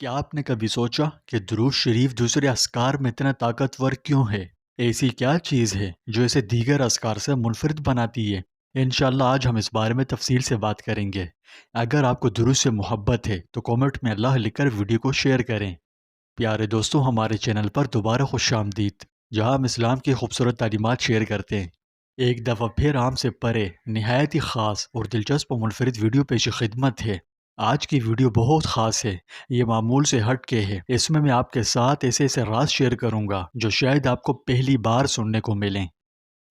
کیا آپ نے کبھی سوچا کہ درود شریف دوسرے اذکار میں اتنا طاقتور کیوں ہے؟ ایسی کیا چیز ہے جو اسے دیگر اذکار سے منفرد بناتی ہے؟ انشاءاللہ آج ہم اس بارے میں تفصیل سے بات کریں گے۔ اگر آپ کو درود سے محبت ہے تو کامنٹ میں اللہ لکھ کر ویڈیو کو شیئر کریں۔ پیارے دوستوں، ہمارے چینل پر دوبارہ خوش آمدید، جہاں ہم اسلام کی خوبصورت تعلیمات شیئر کرتے ہیں۔ ایک دفعہ پھر عام سے پرے، نہایت ہی خاص اور دلچسپ و منفرد ویڈیو پیش خدمت ہے۔ آج کی ویڈیو بہت خاص ہے، یہ معمول سے ہٹ کے ہے۔ اس میں آپ کے ساتھ ایسے راز شیئر کروں گا جو شاید آپ کو پہلی بار سننے کو ملیں۔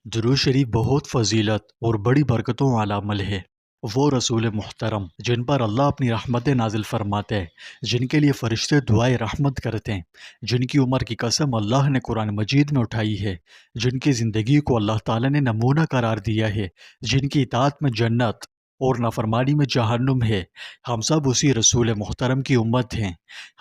درود شریف بہت فضیلت اور بڑی برکتوں والا عمل ہے۔ وہ رسول محترم جن پر اللہ اپنی رحمت نازل فرماتے ہیں، جن کے لیے فرشتے دعائے رحمت کرتے ہیں، جن کی عمر کی قسم اللہ نے قرآن مجید میں اٹھائی ہے، جن کی زندگی کو اللہ تعالیٰ نے نمونہ قرار دیا ہے، جن کی اطاعت میں جنت اور نافرمانی میں جہنم ہے۔ ہم سب اسی رسول محترم کی امت ہیں،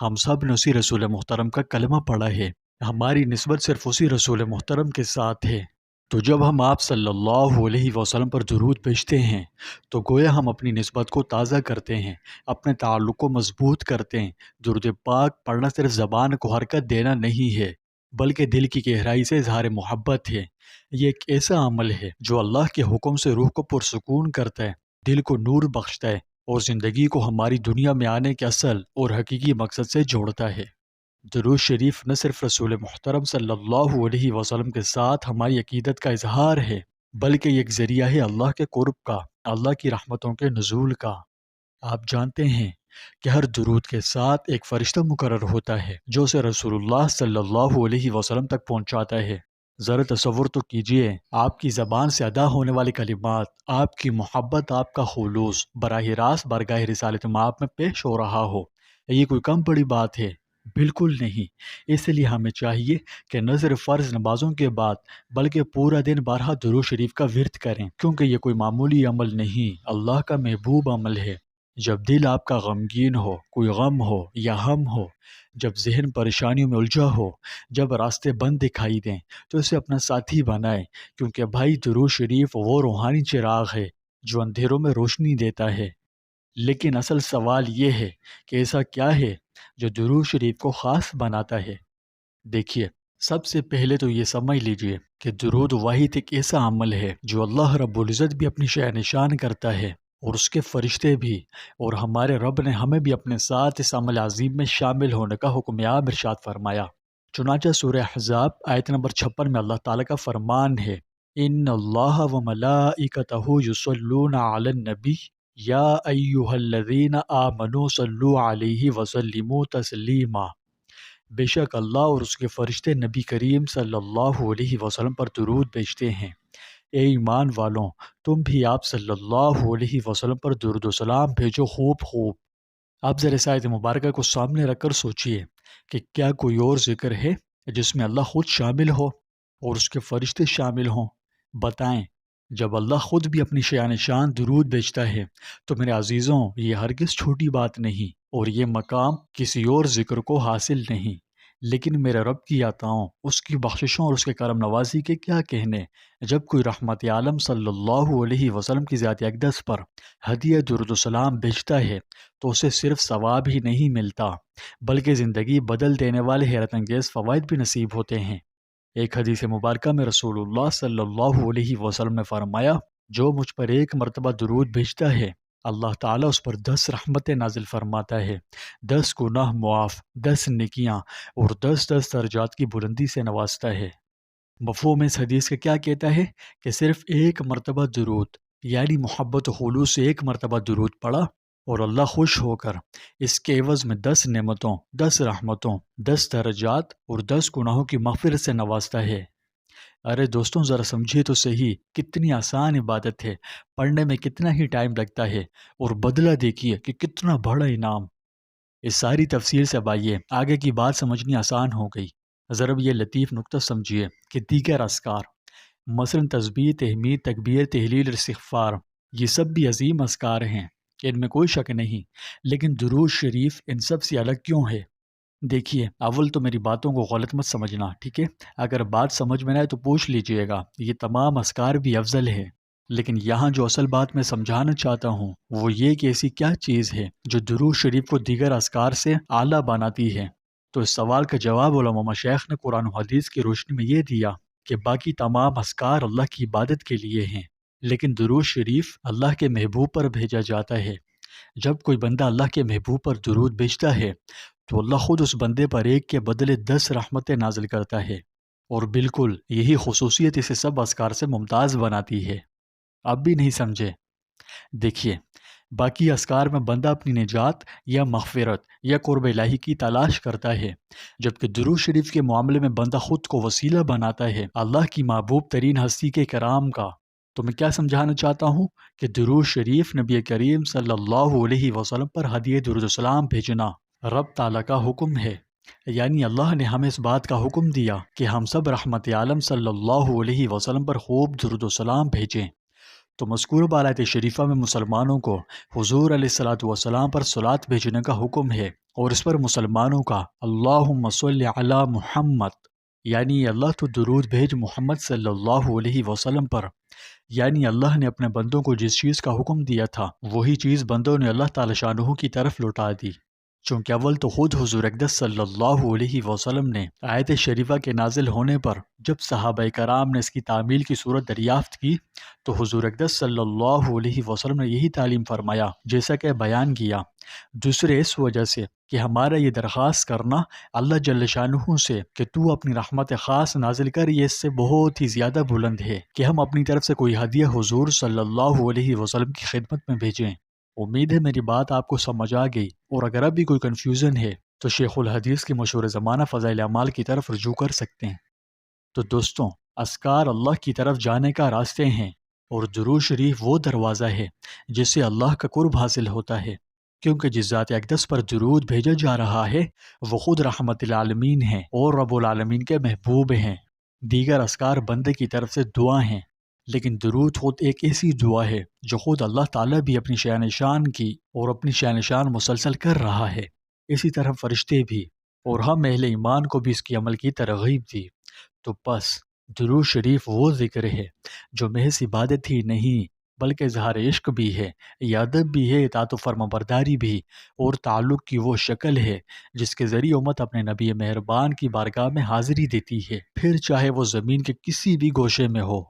ہم سب نے اسی رسول محترم کا کلمہ پڑھا ہے، ہماری نسبت صرف اسی رسول محترم کے ساتھ ہے۔ تو جب ہم آپ صلی اللہ علیہ وسلم پر درود بھیجتے ہیں تو گویا ہم اپنی نسبت کو تازہ کرتے ہیں، اپنے تعلق کو مضبوط کرتے ہیں۔ درود پاک پڑھنا صرف زبان کو حرکت دینا نہیں ہے، بلکہ دل کی گہرائی سے اظہار محبت ہے۔ یہ ایک ایسا عمل ہے جو اللہ کے حکم سے روح کو پرسکون کرتا ہے، دل کو نور بخشتا ہے اور زندگی کو ہماری دنیا میں آنے کے اصل اور حقیقی مقصد سے جوڑتا ہے۔ درود شریف نہ صرف رسول محترم صلی اللہ علیہ وسلم کے ساتھ ہماری عقیدت کا اظہار ہے، بلکہ یہ ایک ذریعہ ہے اللہ کے قرب کا، اللہ کی رحمتوں کے نزول کا۔ آپ جانتے ہیں کہ ہر درود کے ساتھ ایک فرشتہ مقرر ہوتا ہے جو اسے رسول اللہ صلی اللہ علیہ وسلم تک پہنچاتا ہے۔ ذرا تصور تو کیجئے، آپ کی زبان سے ادا ہونے والے کلمات، آپ کی محبت، آپ کا خلوص براہ راست بارگاہ رسالت مآب میں پیش ہو رہا ہو۔ یہ کوئی کم بڑی بات ہے؟ بالکل نہیں۔ اس لیے ہمیں چاہیے کہ نہ صرف فرض نمازوں کے بعد بلکہ پورا دن بارہا درود شریف کا ورد کریں، کیونکہ یہ کوئی معمولی عمل نہیں، اللہ کا محبوب عمل ہے۔ جب دل آپ کا غمگین ہو، کوئی غم ہو یا ہم ہو، جب ذہن پریشانیوں میں الجھا ہو، جب راستے بند دکھائی دیں، تو اسے اپنا ساتھی بنائیں، کیونکہ بھائی درود شریف وہ روحانی چراغ ہے جو اندھیروں میں روشنی دیتا ہے۔ لیکن اصل سوال یہ ہے کہ ایسا کیا ہے جو درود شریف کو خاص بناتا ہے؟ دیکھیے، سب سے پہلے تو یہ سمجھ لیجئے کہ درود واحد ایک ایسا عمل ہے جو اللہ رب العزت بھی اپنی شأن نشان کرتا ہے، اور اس کے فرشتے بھی، اور ہمارے رب نے ہمیں بھی اپنے ساتھ اس عمل عظیم میں شامل ہونے کا حکم ارشاد فرمایا۔ چنانچہ سورہ احزاب آیت نمبر 56 میں اللہ تعالیٰ کا فرمان ہے، ان اللہ و ملائکتہ یصلون علی النبی یا ایہا الذین آمنوا صلوا علیہ وسلموا تسلیما۔ بے شک اللہ اور اس کے فرشتے نبی کریم صلی اللہ علیہ وسلم پر درود بھیجتے ہیں۔ اے ایمان والوں، تم بھی آپ صلی اللہ علیہ وسلم پر درود و سلام بھیجو خوب خوب۔ آپ ذرا اس آیت مبارکہ کو سامنے رکھ کر سوچئے کہ کیا کوئی اور ذکر ہے جس میں اللہ خود شامل ہو اور اس کے فرشتے شامل ہوں؟ بتائیں۔ جب اللہ خود بھی اپنی شأن شان درود بھیجتا ہے تو میرے عزیزوں، یہ ہرگز چھوٹی بات نہیں، اور یہ مقام کسی اور ذکر کو حاصل نہیں۔ لیکن میرے رب کی عطاؤں، اس کی بخششوں اور اس کے کرم نوازی کے کیا کہنے، جب کوئی رحمت عالم صلی اللہ علیہ وسلم کی ذات اقدس پر ہدیہ درود و سلام بھیجتا ہے تو اسے صرف ثواب ہی نہیں ملتا، بلکہ زندگی بدل دینے والے حیرت انگیز فوائد بھی نصیب ہوتے ہیں۔ ایک حدیث مبارکہ میں رسول اللہ صلی اللہ علیہ وسلم نے فرمایا، جو مجھ پر ایک مرتبہ درود بھیجتا ہے، اللہ تعالیٰ اس پر 10 رحمتیں نازل فرماتا ہے، 10 گناہ معاف، 10 نیکیاں اور 10 درجات کی بلندی سے نوازتا ہے۔ مفہوم اس حدیث کا کیا کہتا ہے کہ صرف ایک مرتبہ درود، یعنی محبت و خلوص سے ایک مرتبہ درود پڑھا اور اللہ خوش ہو کر اس کے عوض میں 10 نعمتوں، 10 رحمتوں، 10 درجات اور 10 گناہوں کی مغفرت سے نوازتا ہے۔ ارے دوستوں، ذرا سمجھیے تو صحیح، کتنی آسان عبادت ہے، پڑھنے میں کتنا ہی ٹائم لگتا ہے، اور بدلہ دیکھیے کہ کتنا بڑا انعام۔ اس ساری تفصیل سے اب آئیے آگے کی بات سمجھنی آسان ہو گئی۔ ذرا یہ لطیف نکتہ سمجھیے کہ دیگر اذکار، مثلا تسبیح، تحمید، تکبیر، تہلیل اور استغفار، یہ سب بھی عظیم اذکار ہیں، ان میں کوئی شک نہیں، لیکن درود شریف ان سب سے الگ کیوں ہے؟ دیکھیے، اول تو میری باتوں کو غلط مت سمجھنا، ٹھیک ہے؟ اگر بات سمجھ میں نہ آئے تو پوچھ لیجئے گا، یہ تمام اذکار بھی افضل ہے، لیکن یہاں جو اصل بات میں سمجھانا چاہتا ہوں وہ یہ کہ ایسی کیا چیز ہے جو درود شریف کو دیگر اذکار سے اعلیٰ بناتی ہے؟ تو اس سوال کا جواب علماء مشائخ نے قرآن و حدیث کی روشنی میں یہ دیا کہ باقی تمام اذکار اللہ کی عبادت کے لیے ہیں، لیکن درود شریف اللہ کے محبوب پر بھیجا جاتا ہے۔ جب کوئی بندہ اللہ کے محبوب پر درود بھیجتا ہے تو اللہ خود اس بندے پر ایک کے بدلے 10 رحمتیں نازل کرتا ہے، اور بالکل یہی خصوصیت اسے سب اذکار سے ممتاز بناتی ہے۔ اب بھی نہیں سمجھے؟ دیکھیے، باقی اذکار میں بندہ اپنی نجات یا مغفرت یا قرب الہی کی تلاش کرتا ہے، جبکہ درود شریف کے معاملے میں بندہ خود کو وسیلہ بناتا ہے اللہ کی محبوب ترین ہستی کے کرام کا۔ تو میں کیا سمجھانا چاہتا ہوں کہ درود شریف نبی کریم صلی اللہ علیہ وسلم پر ہدیہ درود السلام بھیجنا رب تعالیٰ کا حکم ہے، یعنی اللہ نے ہمیں اس بات کا حکم دیا کہ ہم سب رحمت عالم صلی اللہ علیہ وسلم پر خوب درود السلام بھیجیں۔ تو مذکورہ آیت شریفہ میں مسلمانوں کو حضور علیہ الصلاۃ والسلام پر صلات بھیجنے کا حکم ہے، اور اس پر مسلمانوں کا اللہم صلی علی محمد، یعنی اللہ تو درود بھیج محمد صلی اللہ علیہ وسلم پر، یعنی اللہ نے اپنے بندوں کو جس چیز کا حکم دیا تھا وہی چیز بندوں نے اللہ تعالی شانہ کی طرف لوٹا دی، چونکہ اول تو خود حضور اقدس صلی اللہ علیہ وسلم نے آیت شریفہ کے نازل ہونے پر جب صحابہ کرام نے اس کی تعمیل کی صورت دریافت کی تو حضور اقدس صلی اللہ علیہ وسلم نے یہی تعلیم فرمایا جیسا کہ بیان کیا۔ دوسرے اس وجہ سے کہ ہمارا یہ درخواست کرنا اللہ جل شانہ سے کہ تو اپنی رحمت خاص نازل کر، یہ اس سے بہت ہی زیادہ بلند ہے کہ ہم اپنی طرف سے کوئی ہدیہ حضور صلی اللہ علیہ وسلم کی خدمت میں بھیجیں۔ امید ہے میری بات آپ کو سمجھ آ گئی، اور اگر اب بھی کوئی کنفیوژن ہے تو شیخ الحدیث کے مشہور زمانہ فضائل اعمال کی طرف رجوع کر سکتے ہیں۔ تو دوستوں، اذکار اللہ کی طرف جانے کا راستے ہیں، اور درود شریف وہ دروازہ ہے جس سے اللہ کا قرب حاصل ہوتا ہے، کیونکہ جس ذات اقدس پر درود بھیجا جا رہا ہے وہ خود رحمت العالمین ہیں اور رب العالمین کے محبوب ہیں۔ دیگر اذکار بندے کی طرف سے دعا ہیں، لیکن درود خود ایک ایسی دعا ہے جو خود اللہ تعالیٰ بھی اپنی شان شان کی اور اپنی شان شان مسلسل کر رہا ہے، اسی طرح فرشتے بھی، اور ہم اہل ایمان کو بھی اس کی عمل کی ترغیب دی۔ تو بس درود شریف وہ ذکر ہے جو محض عبادت ہی نہیں بلکہ اظہار عشق بھی ہے، ادب بھی ہے، اطاعت و فرما برداری بھی، اور تعلق کی وہ شکل ہے جس کے ذریعے امت اپنے نبی مہربان کی بارگاہ میں حاضری دیتی ہے، پھر چاہے وہ زمین کے کسی بھی گوشے میں ہو۔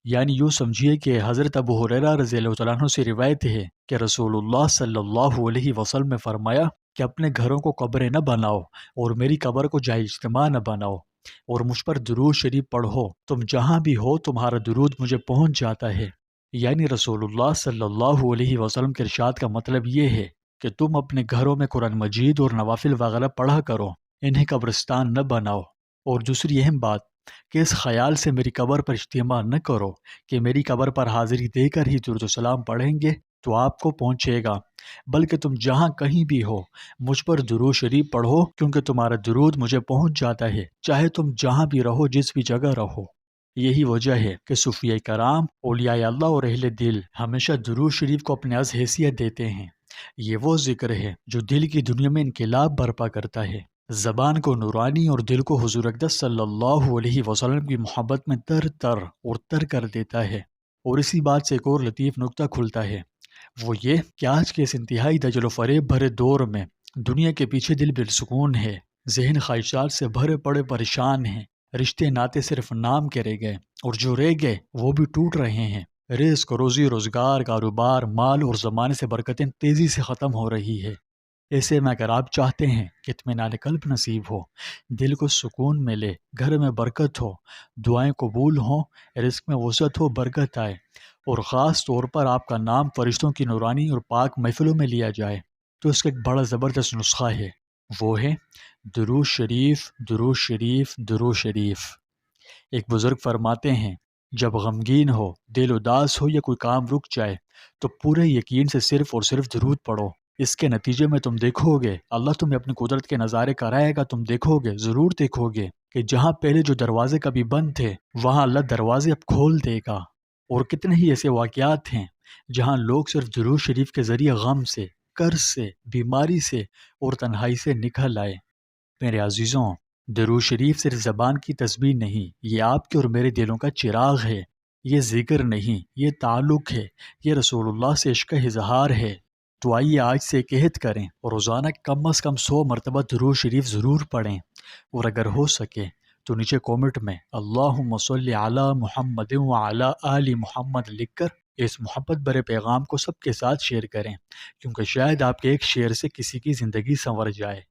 یعنی یوں سمجھیے کہ حضرت ابو ہریرہ رضی اللہ تعالیٰ عنہ سے روایت ہے کہ رسول اللہ صلی اللہ علیہ وسلم نے فرمایا کہ اپنے گھروں کو قبریں نہ بناؤ اور میری قبر کو جائے اجتماع نہ بناؤ، اور مجھ پر درود شریف پڑھو، تم جہاں بھی ہو تمہارا درود مجھے پہنچ جاتا ہے۔ یعنی رسول اللہ صلی اللہ علیہ وسلم کے ارشاد کا مطلب یہ ہے کہ تم اپنے گھروں میں قرآن مجید اور نوافل وغیرہ پڑھا کرو، انہیں قبرستان نہ بناؤ۔ اور دوسری اہم بات کہ اس خیال سے میری قبر پر اجتماع نہ کرو کہ میری قبر پر حاضری دے کر ہی درود و سلام پڑھیں گے تو آپ کو پہنچے گا، بلکہ تم جہاں کہیں بھی ہو مجھ پر درود شریف پڑھو، کیونکہ تمہارا درود مجھے پہنچ جاتا ہے، چاہے تم جہاں بھی رہو، جس بھی جگہ رہو۔ یہی وجہ ہے کہ صوفیاء کرام، اولیاء اللہ اور اہل دل ہمیشہ درود شریف کو اپنے از حیثیت دیتے ہیں۔ یہ وہ ذکر ہے جو دل کی دنیا میں انقلاب برپا کرتا ہے، زبان کو نورانی اور دل کو حضور اقدس صلی اللہ علیہ وسلم کی محبت میں تر تر اور تر کر دیتا ہے۔ اور اسی بات سے ایک اور لطیف نکتہ کھلتا ہے، وہ یہ کہ آج کے اس انتہائی دجل و فریب بھرے دور میں دنیا کے پیچھے دل بالسکون ہے، ذہن خواہشات سے بھرے پڑے پریشان ہیں، رشتے ناطے صرف نام کے رہ گئے، اور جو رہ گئے وہ بھی ٹوٹ رہے ہیں، رزق، روزی روزگار، کاروبار، مال اور زمانے سے برکتیں تیزی سے ختم ہو رہی ہے۔ ایسے میں اگر آپ چاہتے ہیں کہ اطمینان قلب نصیب ہو، دل کو سکون ملے، گھر میں برکت ہو، دعائیں قبول ہوں، رزق میں وسعت ہو، برکت آئے، اور خاص طور پر آپ کا نام فرشتوں کی نورانی اور پاک محفلوں میں لیا جائے، تو اس کا ایک بڑا زبردست نسخہ ہے، وہ ہے درود شریف، درود شریف، درود شریف۔ ایک بزرگ فرماتے ہیں، جب غمگین ہو، دل اداس ہو یا کوئی کام رک جائے تو پورے یقین سے صرف اور صرف درود پڑھو۔ اس کے نتیجے میں تم دیکھو گے اللہ تمہیں اپنی قدرت کے نظارے کرائے گا، تم دیکھو گے، ضرور دیکھو گے کہ جہاں پہلے جو دروازے کبھی بند تھے وہاں اللہ دروازے اب کھول دے گا۔ اور کتنے ہی ایسے واقعات ہیں جہاں لوگ صرف درود شریف کے ذریعے غم سے، قرض سے، بیماری سے اور تنہائی سے نکل آئے۔ میرے عزیزوں، درود شریف صرف زبان کی تسبیح نہیں، یہ آپ کے اور میرے دلوں کا چراغ ہے۔ یہ ذکر نہیں، یہ تعلق ہے، یہ رسول اللہ سے عشق کا اظہار ہے۔ تو آئیے آج سے ایک عہد کریں اور روزانہ کم از کم 100 مرتبہ درود شریف ضرور پڑھیں، اور اگر ہو سکے تو نیچے کومنٹ میں اللہم صلی علی محمد وعلی آل محمد لکھ کر اس محبت برے پیغام کو سب کے ساتھ شیئر کریں، کیونکہ شاید آپ کے ایک شیئر سے کسی کی زندگی سنور جائے۔